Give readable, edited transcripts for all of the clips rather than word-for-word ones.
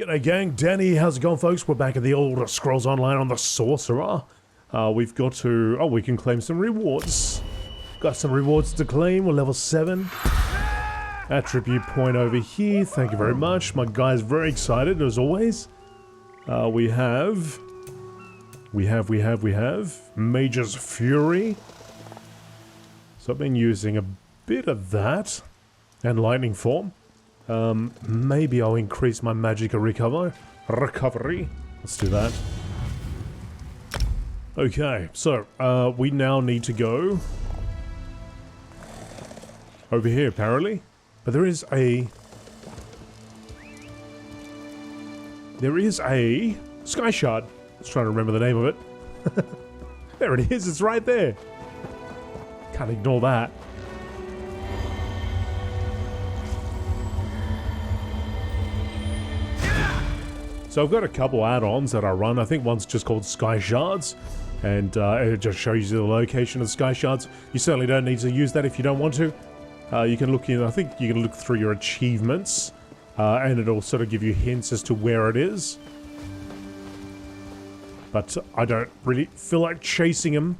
G'day gang, Danny, how's it going folks? We're back at the old Scrolls Online on the Sorcerer. We've got to, we can claim some rewards. Got some rewards to claim, we're level 7. Attribute point over here, thank you very much. My guy's very excited as always. We have Mage's Fury. So I've been using a bit of that. And Lightning Form. Maybe I'll increase my magic recovery. Let's do that. Okay, so we now need to go over here apparently. But there is a Sky Shard. Let's try to remember the name of it. There it is, it's right there. Can't ignore that. So I've got a couple add-ons that I run. I think one's just called Sky Shards, and it just shows you the location of the Sky Shards. You certainly don't need to use that if you don't want to. You can look in, I think you can look through your achievements, and it'll sort of give you hints as to where it is. But I don't really feel like chasing them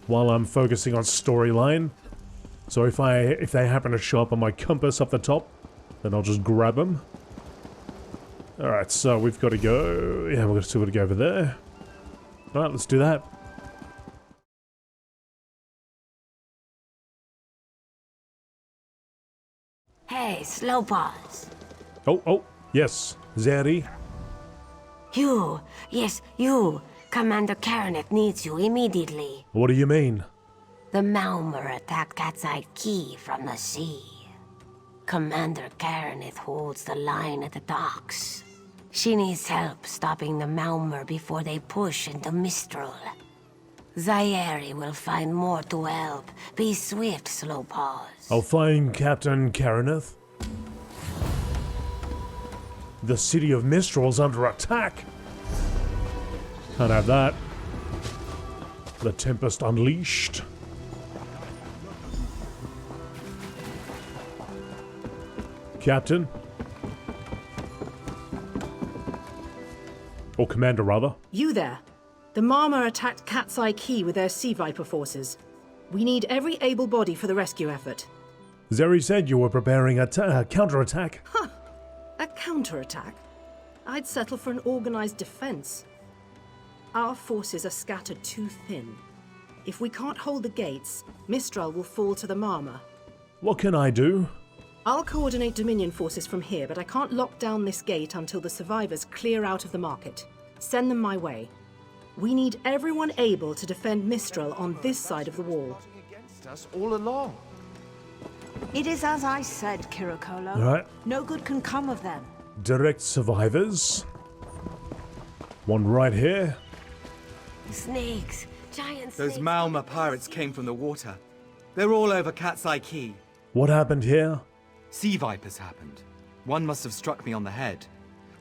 while I'm focusing on storyline. So if they happen to show up on my compass up the top, then I'll just grab them. Alright, so we've got to go... Yeah, we've got to go over there. Alright, let's do that. Hey, Slowpaws. Oh, yes, Zeri. You, yes, you. Commander Karaneth needs you immediately. What do you mean? The Malmer attacked Cat's Eye Key from the sea. Commander Karaneth holds the line at the docks. She needs help stopping the Malmer before they push into Mistral. Zairi will find more to help. Be swift, Slowpaws. I'll find Captain Karaneth. The city of Mistral's under attack. Can't have that. The Tempest unleashed. Captain? Or Commander, rather. You there. The Marmor attacked Cat's Eye Key with their Sea Viper forces. We need every able body for the rescue effort. Zeri said you were preparing a counterattack. Huh. A counterattack? I'd settle for an organized defense. Our forces are scattered too thin. If we can't hold the gates, Mistral will fall to the Marmor. What can I do? I'll coordinate Dominion forces from here, but I can't lock down this gate until the survivors clear out of the market. Send them my way. We need everyone able to defend Mistral on this side of the wall. Against us all along. It is as I said, Kirikolo. Right. No good can come of them. Direct survivors. One right here. Snakes. Giant snakes. Those Malma pirates came from the water. They're all over Cat's Eye Key. What happened here? Sea vipers happened. One must have struck me on the head.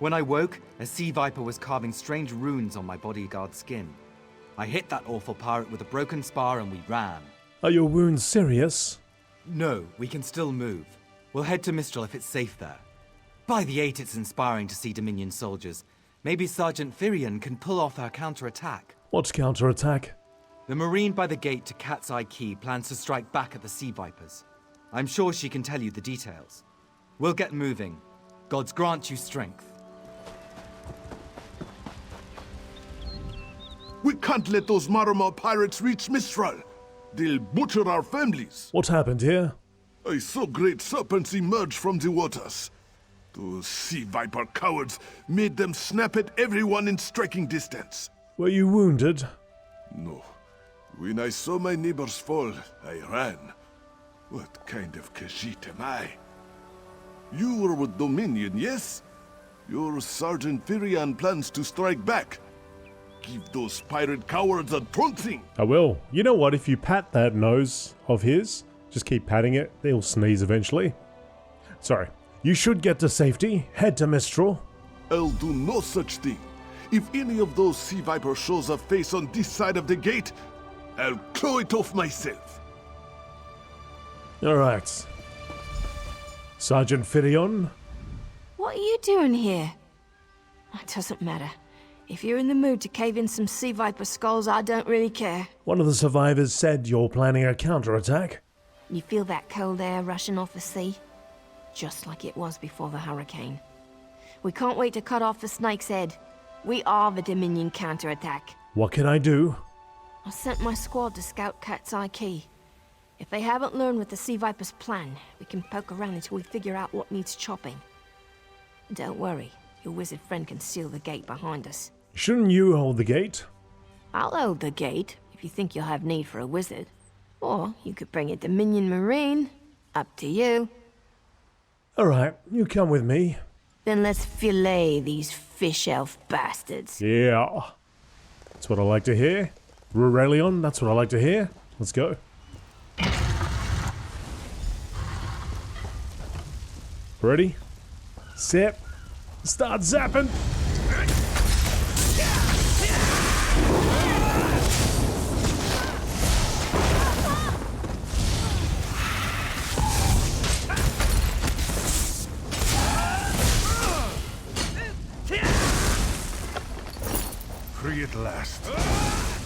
When I woke, a sea viper was carving strange runes on my bodyguard's skin. I hit that awful pirate with a broken spar and we ran. Are your wounds serious? No, we can still move. We'll head to Mistral if it's safe there. By the 8, it's inspiring to see Dominion soldiers. Maybe Sergeant Firion can pull off our counterattack. What's counterattack? The Marine by the gate to Cat's Eye Key plans to strike back at the Sea Vipers. I'm sure she can tell you the details. We'll get moving. Gods grant you strength. We can't let those Marmor pirates reach Mistral. They'll butcher our families. What happened here? I saw great serpents emerge from the waters. Those sea viper cowards made them snap at everyone in striking distance. Were you wounded? No. When I saw my neighbors fall, I ran. What kind of Khajiit am I? You were with Dominion, yes? Your Sergeant Firion plans to strike back. Give those pirate cowards a trouncing. I will. You know what? If you pat that nose of his, just keep patting it, they'll sneeze eventually. Sorry. You should get to safety. Head to Mistral. I'll do no such thing. If any of those sea vipers shows a face on this side of the gate, I'll claw it off myself. Alright. Sergeant Firion? What are you doing here? It doesn't matter. If you're in the mood to cave in some sea viper skulls, I don't really care. One of the survivors said you're planning a counterattack. You feel that cold air rushing off the sea? Just like it was before the hurricane. We can't wait to cut off the snake's head. We are the Dominion counterattack. What can I do? I sent my squad to scout Cat's Eye Key. If they haven't learned what the Sea Viper's plan, we can poke around until we figure out what needs chopping. Don't worry, your wizard friend can seal the gate behind us. Shouldn't you hold the gate? I'll hold the gate, if you think you'll have need for a wizard. Or you could bring a Dominion Marine. Up to you. Alright, you come with me. Then let's fillet these fish elf bastards. Yeah. That's what I like to hear. Rurelion, that's what I like to hear. Let's go. Ready? Set. Start zapping. Free at last.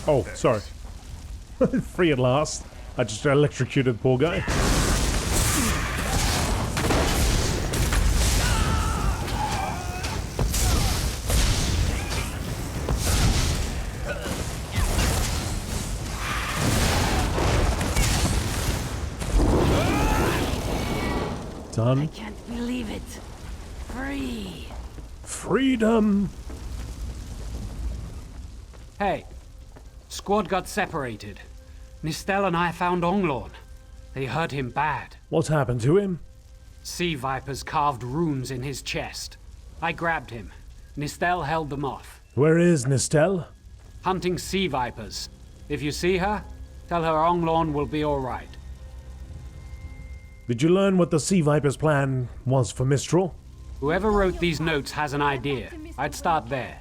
Oh, sorry. Free at last. I just electrocuted the poor guy. Done. I can't believe it. Free. Freedom. Hey, squad got separated. Nistel and I found Onglorn. They hurt him bad. What's happened to him? Sea vipers carved runes in his chest. I grabbed him. Nistel held them off. Where is Nistel? Hunting sea vipers. If you see her, tell her Onglorn will be alright. Did you learn what the Sea Viper's plan was for Mistral? Whoever wrote these notes has an idea. I'd start there.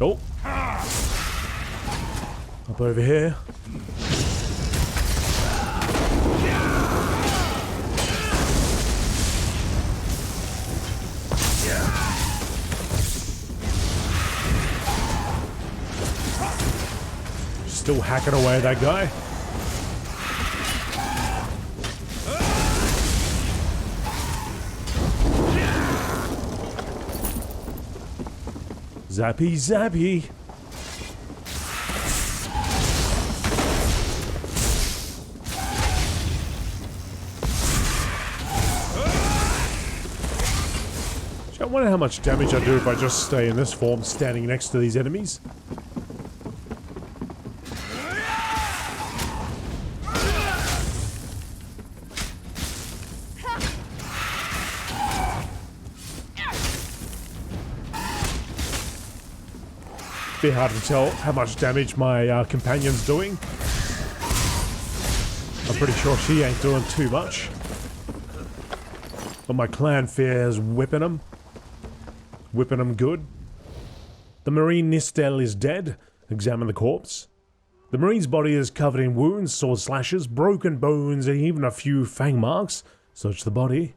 Oh. Up over here. Still hacking away at that guy. Zappy, zappy. I wonder how much damage I do if I just stay in this form, standing next to these enemies. Be hard to tell how much damage my companion's doing. I'm pretty sure she ain't doing too much. But my clan fear is whipping them. Whipping them good. The Marine Nistel is dead. Examine the corpse. The Marine's body is covered in wounds, sword slashes, broken bones, and even a few fang marks. Search the body.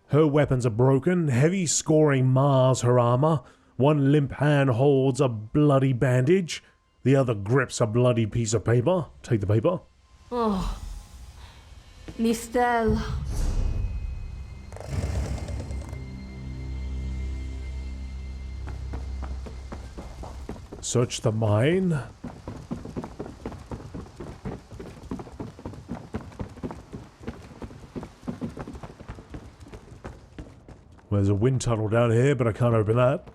Her weapons are broken. Heavy scoring mars her armor. One limp hand holds a bloody bandage. The other grips a bloody piece of paper. Take the paper. Oh. Nistel. Search the mine. There's a wind tunnel down here, but I can't open that.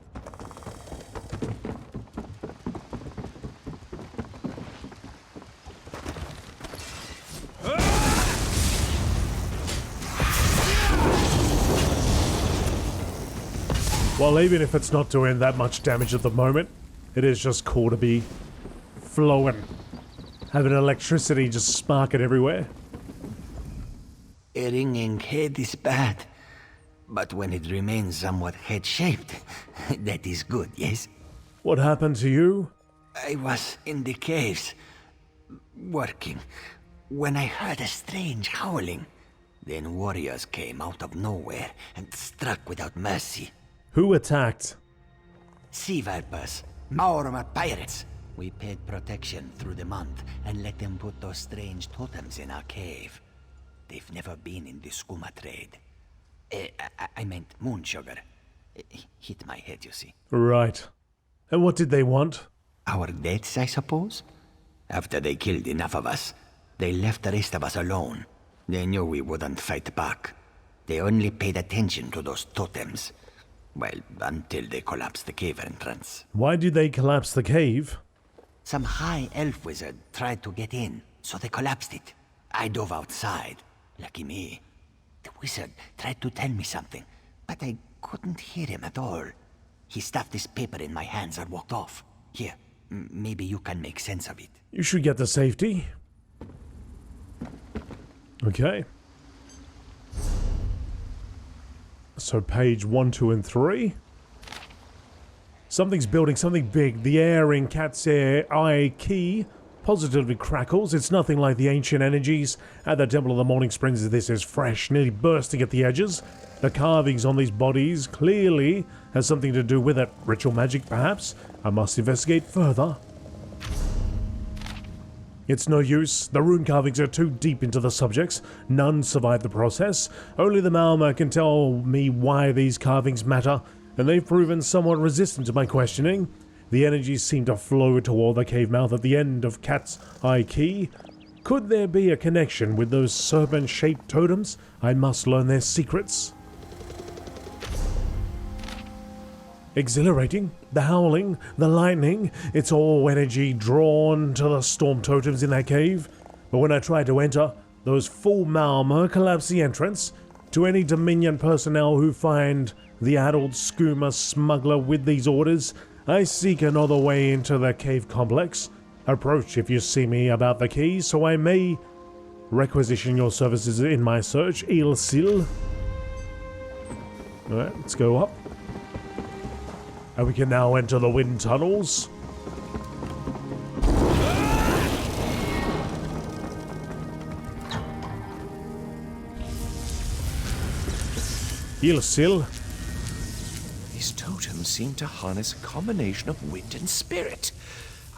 Well, even if it's not doing that much damage at the moment, it is just cool to be flowing. Having electricity just sparking everywhere. A ringing head is bad, but when it remains somewhat head-shaped, that is good, yes? What happened to you? I was in the caves, working, when I heard a strange howling. Then warriors came out of nowhere and struck without mercy. Who attacked? Sea vipers, Maorma pirates. We paid protection through the month and let them put those strange totems in our cave. They've never been in the skooma trade. I meant moon sugar. Hit my head, you see. Right. And what did they want? Our deaths, I suppose? After they killed enough of us, they left the rest of us alone. They knew we wouldn't fight back. They only paid attention to those totems. Well, until they collapsed the cave entrance. Why did they collapse the cave? Some high elf wizard tried to get in, so they collapsed it. I dove outside. Lucky me. The wizard tried to tell me something, but I couldn't hear him at all. He stuffed this paper in my hands and walked off. Here, maybe you can make sense of it. You should get to safety. Okay. So page 1, 2, and 3. Something's building something big. The air in Cat's Eye Key positively crackles. It's nothing like the ancient energies at the Temple of the Morning Springs. This is fresh, nearly bursting at the edges. The carvings on these bodies clearly has something to do with it. Ritual magic, perhaps? I must investigate further. It's no use. The rune carvings are too deep into the subjects. None survive the process. Only the Malma can tell me why these carvings matter, and they've proven somewhat resistant to my questioning. The energies seem to flow toward the cave mouth at the end of Cat's Eye Key. Could there be a connection with those serpent-shaped totems? I must learn their secrets. Exhilarating. The howling, the lightning, it's all energy drawn to the storm totems in that cave. But when I try to enter, those full Malma collapse the entrance. To any Dominion personnel who find the adult skooma smuggler with these orders, I seek another way into the cave complex. Approach if you see me about the key, so I may requisition your services in my search. Il Sil. Alright, let's go up. And we can now enter the wind tunnels. Il Sil. These totems seem to harness a combination of wind and spirit.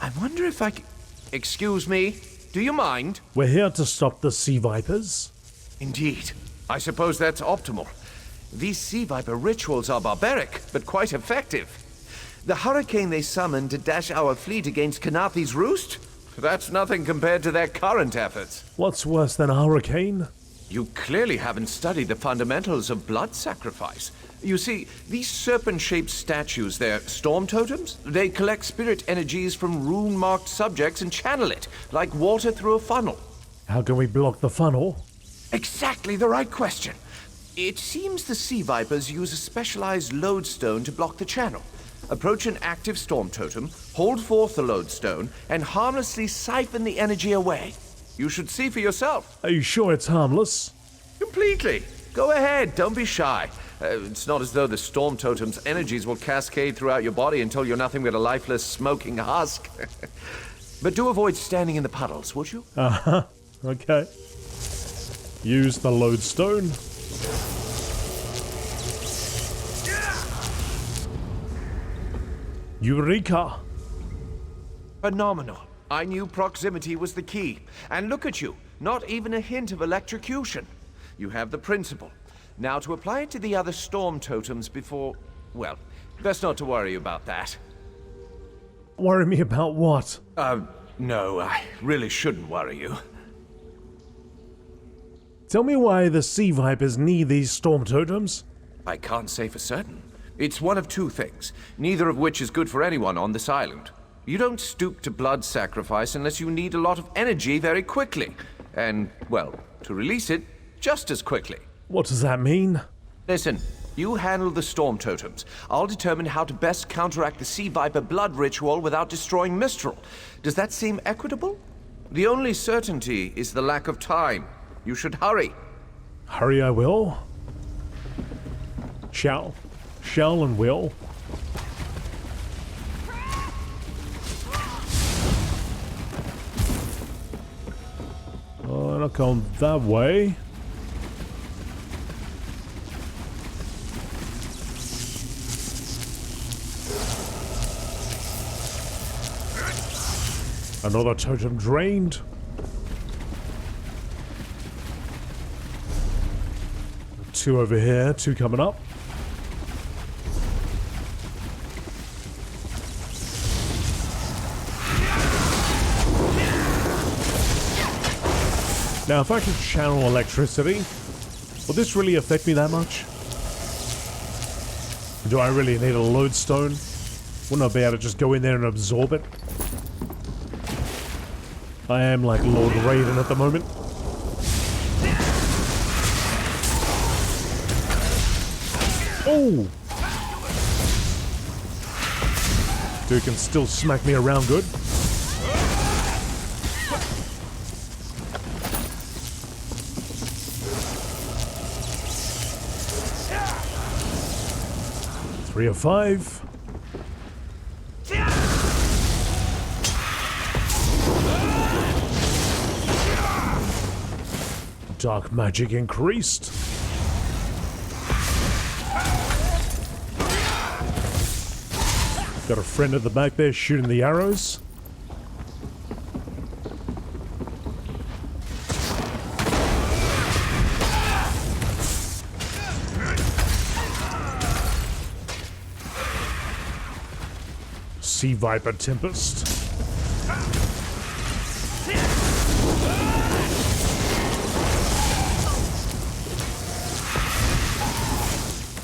I wonder if I can... Excuse me, do you mind? We're here to stop the sea vipers. Indeed. I suppose that's optimal. These sea viper rituals are barbaric, but quite effective. The hurricane they summoned to dash our fleet against Kanathi's roost? That's nothing compared to their current efforts. What's worse than a hurricane? You clearly haven't studied the fundamentals of blood sacrifice. You see, these serpent-shaped statues, they're storm totems. They collect spirit energies from rune-marked subjects and channel it, like water through a funnel. How can we block the funnel? Exactly the right question. It seems the sea vipers use a specialized lodestone to block the channel. Approach an active storm totem, hold forth the lodestone, and harmlessly siphon the energy away. You should see for yourself. Are you sure it's harmless? Completely. Go ahead, don't be shy. It's not as though the storm totem's energies will cascade throughout your body until you're nothing but a lifeless, smoking husk. But do avoid standing in the puddles, would you? Uh-huh. Okay. Use the lodestone. Eureka! Phenomenal. I knew proximity was the key. And look at you, not even a hint of electrocution. You have the principle. Now to apply it to the other storm totems before... Well, best not to worry about that. Worry me about what? No, I really shouldn't worry you. Tell me why the sea vipers need these storm totems. I can't say for certain. It's one of two things, neither of which is good for anyone on this island. You don't stoop to blood sacrifice unless you need a lot of energy very quickly. And, well, to release it, just as quickly. What does that mean? Listen, you handle the storm totems. I'll determine how to best counteract the sea viper blood ritual without destroying Mistral. Does that seem equitable? The only certainty is the lack of time. You should hurry. Hurry I will. Shall and will. Oh, not going that way. Another totem drained. Two over here, two coming up. Now, if I could channel electricity, will this really affect me that much? Do I really need a lodestone? Wouldn't I be able to just go in there and absorb it? I am like Lord Raiden at the moment. Oh! Dude can still smack me around good. Three of five. Dark magic increased. Got a friend at the back there shooting the arrows. Sea Viper Tempest.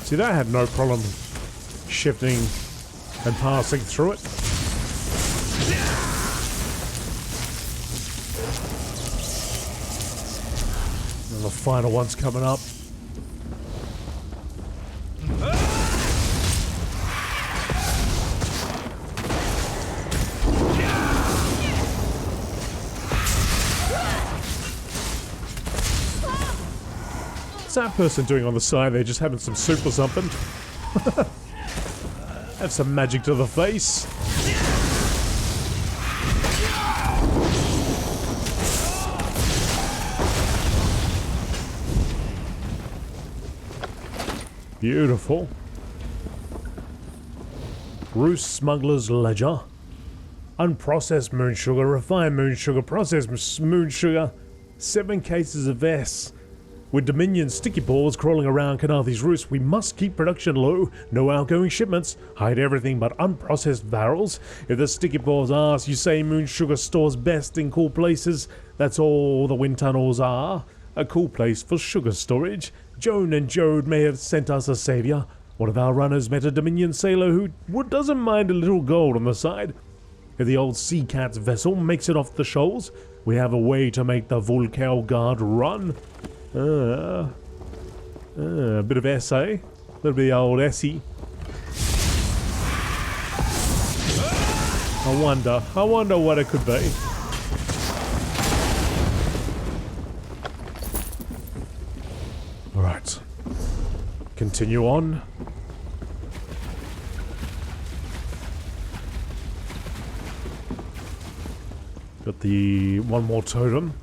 See, that had no problem shifting and passing through it. And the final one's coming up. What's that person doing on the side there? Just having some soup or something? Have some magic to the face. Beautiful. Roost Smuggler's Ledger. Unprocessed moon sugar, refined moon sugar, processed moon sugar. 7 cases of S. With Dominion sticky balls crawling around Kanathi's roost, we must keep production low. No outgoing shipments. Hide everything but unprocessed barrels. If the sticky balls ask, you say moon sugar stores best in cool places. That's all the wind tunnels are. A cool place for sugar storage. Joan and Jode may have sent us a savior. One of our runners met a Dominion sailor who doesn't mind a little gold on the side. If the old Sea Cat's vessel makes it off the shoals, we have a way to make the Volcal Guard run. A bit of essay, a little bit of old Essie. I wonder what it could be. Alright, continue on. Got the one more totem.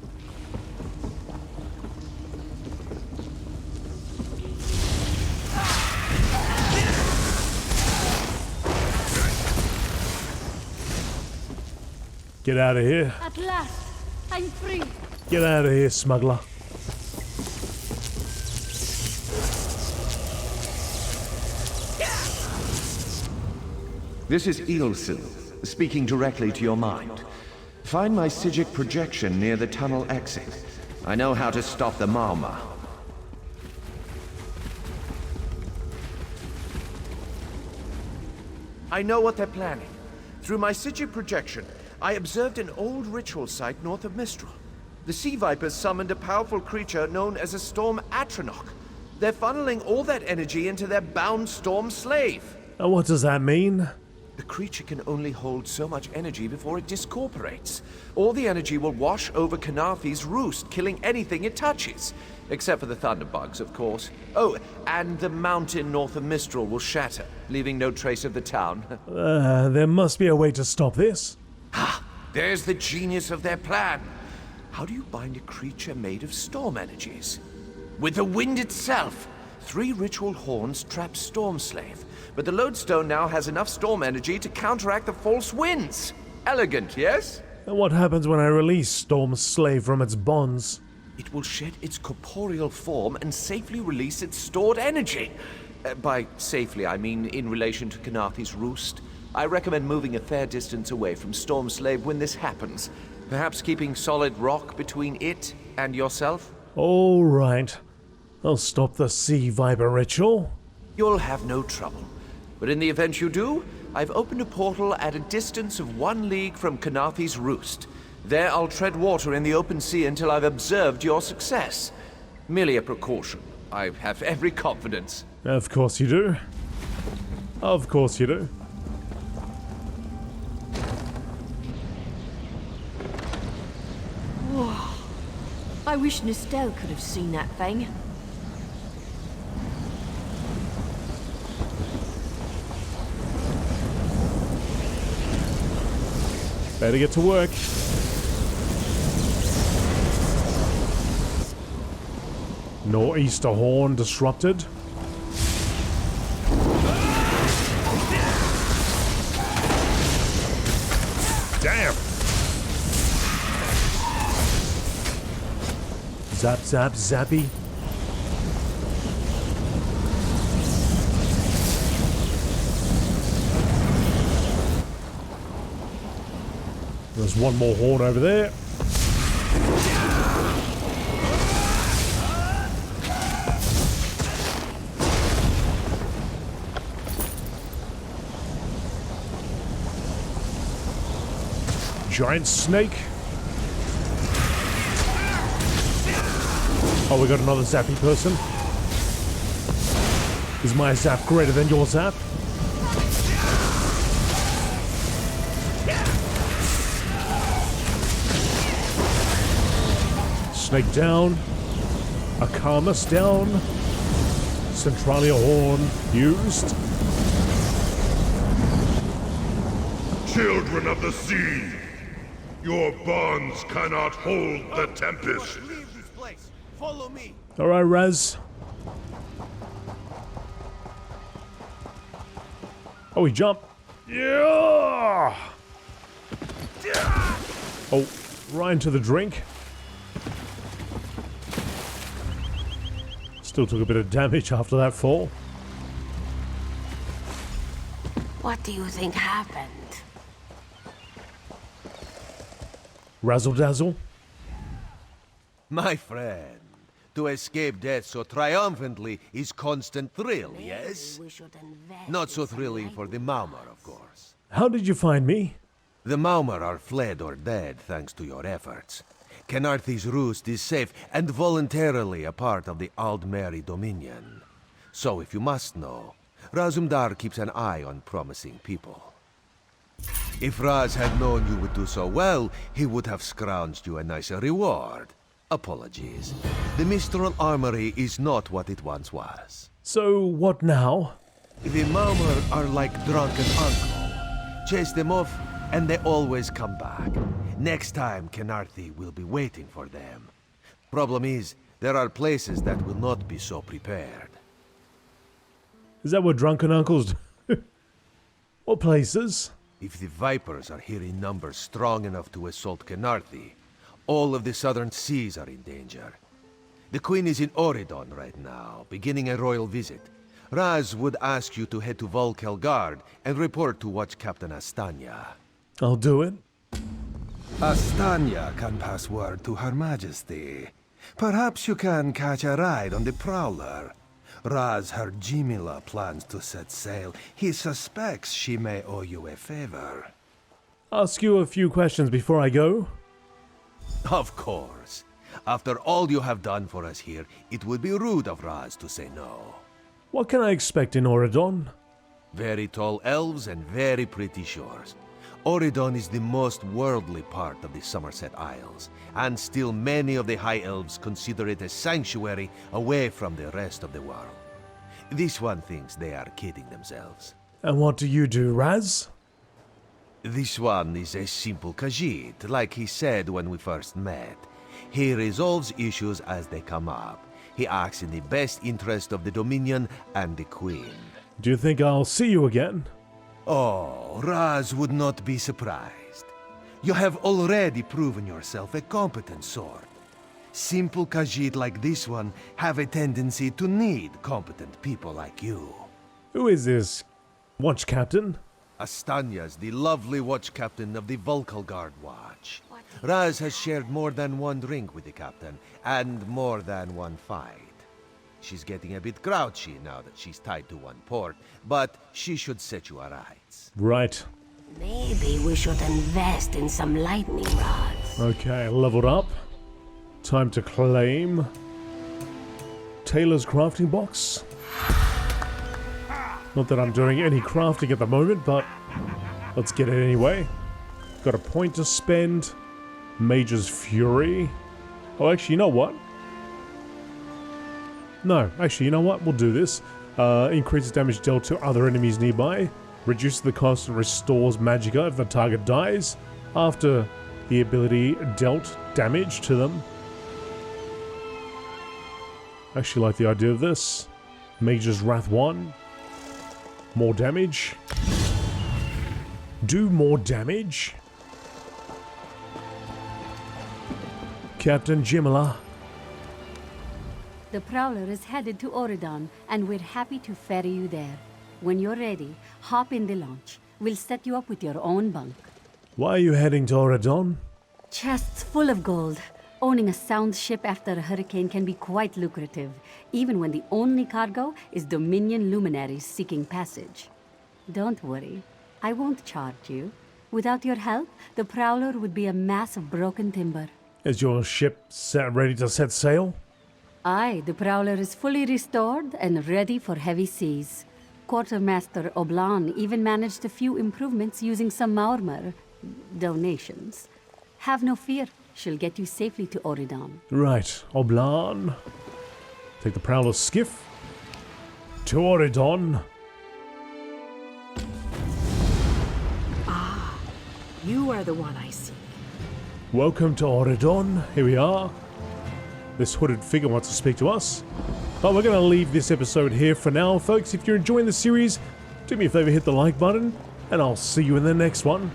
Get out of here. At last, I'm free. Get out of here, smuggler. This is Ilsil, speaking directly to your mind. Find my Psijic projection near the tunnel exit. I know how to stop the Malma. I know what they're planning. Through my Psijic projection, I observed an old ritual site north of Mistral. The Sea Vipers summoned a powerful creature known as a Storm Atronach. They're funneling all that energy into their bound Storm Slave. And what does that mean? The creature can only hold so much energy before it discorporates. All the energy will wash over Kanathi's roost, killing anything it touches. Except for the thunderbugs, of course. Oh, and the mountain north of Mistral will shatter, leaving no trace of the town. There must be a way to stop this. Ah, there's the genius of their plan. How do you bind a creature made of storm energies? With the wind itself. 3 ritual horns trap Storm Slave, but the lodestone now has enough storm energy to counteract the false winds. Elegant, yes? And what happens when I release Storm's slave from its bonds? It will shed its corporeal form and safely release its stored energy. By safely, I mean in relation to Kanathi's roost. I recommend moving a fair distance away from Stormslave when this happens. Perhaps keeping solid rock between it and yourself? All right. I'll stop the Sea Viper ritual. You'll have no trouble. But in the event you do, I've opened a portal at a distance of 1 league from Kanathi's roost. There I'll tread water in the open sea until I've observed your success. Merely a precaution. I have every confidence. Of course you do. Of course you do. Whoa. I wish Nistel could have seen that thing. Better get to work. Nor'easter horn disrupted. Damn! Zap, zap, zappy. There's one more horn over there. Giant snake. Oh, we got another zappy person. Is my zap greater than your zap? Snake down. Akamas down. Centralia horn used. Children of the sea, your bonds cannot hold the Tempest. Leave this place. Follow me. Alright, Raz. Oh, he jumped. Yeah! Oh, right into the drink. Still took a bit of damage after that fall. What do you think happened? Razzle dazzle. My friend, to escape death so triumphantly is constant thrill, yes? We should invest Not so in some thrilling for the Maumar, of course. How did you find me? The Maumar are fled or dead thanks to your efforts. Kenarthi's roost is safe and voluntarily a part of the Aldmeri Dominion. So if you must know, Razumdar keeps an eye on promising people. If Raz had known you would do so well, he would have scrounged you a nicer reward. Apologies. The Mistral armory is not what it once was. So, what now? The Maumar are like drunken uncle. Chase them off, and they always come back. Next time, Kenarthi will be waiting for them. Problem is, there are places that will not be so prepared. Is that what drunken uncles do? What places? If the Vipers are here in numbers strong enough to assault Kenarthi, all of the southern seas are in danger. The Queen is in Auridon right now, beginning a royal visit. Raz would ask you to head to Volkelgard and report to Watch Captain Astanya. I'll do it. Astanya can pass word to Her Majesty. Perhaps you can catch a ride on the Prowler. Raz her Jimila plans to set sail. He suspects she may owe you a favor. Ask you a few questions before I go. Of course. After all you have done for us here, it would be rude of Raz to say no. What can I expect in Auridon? Very tall elves and very pretty shores. Auridon is the most worldly part of the Somerset Isles, and still many of the High Elves consider it a sanctuary away from the rest of the world. This one thinks they are kidding themselves. And what do you do, Raz? This one is a simple Khajiit, like he said when we first met. He resolves issues as they come up. He acts in the best interest of the Dominion and the Queen. Do you think I'll see you again? Oh, Raz would not be surprised. You have already proven yourself a competent sword. Simple Khajiit like this one have a tendency to need competent people like you. Who is this watch captain? Astanya's the lovely watch captain of the Volkalgard Watch. Raz has shared more than one drink with the captain, and more than one fight. She's getting a bit grouchy now that she's tied to one port, but she should set you aright. Right. Maybe we should invest in some lightning rods. Okay, leveled up. Time to claim Taylor's crafting box. Not that I'm doing any crafting at the moment, but let's get it anyway. Got a point to spend. Mage's Fury. Oh, actually, you know what? No, actually, you know what? We'll do this. Increases damage dealt to other enemies nearby. Reduces the cost and restores magicka if the target dies after the ability dealt damage to them. Actually like the idea of this. Mage's Wrath 1. More damage. Do more damage. Captain Jimala. The Prowler is headed to Auridon, and we're happy to ferry you there. When you're ready, hop in the launch. We'll set you up with your own bunk. Why are you heading to Auridon? Chests full of gold. Owning a sound ship after a hurricane can be quite lucrative, even when the only cargo is Dominion luminaries seeking passage. Don't worry, I won't charge you. Without your help, the Prowler would be a mass of broken timber. Is your ship ready to set sail? Aye, the Prowler is fully restored and ready for heavy seas. Quartermaster Oblan even managed a few improvements using some Maurmer donations. Have no fear, she'll get you safely to Auridon. Right, Oblan. Take the Prowler's skiff to Auridon. Ah, you are the one I seek. Welcome to Auridon. Here we are. This hooded figure wants to speak to us. But we're going to leave this episode here for now, folks. If you're enjoying the series, do me a favor, hit the like button, and I'll see you in the next one.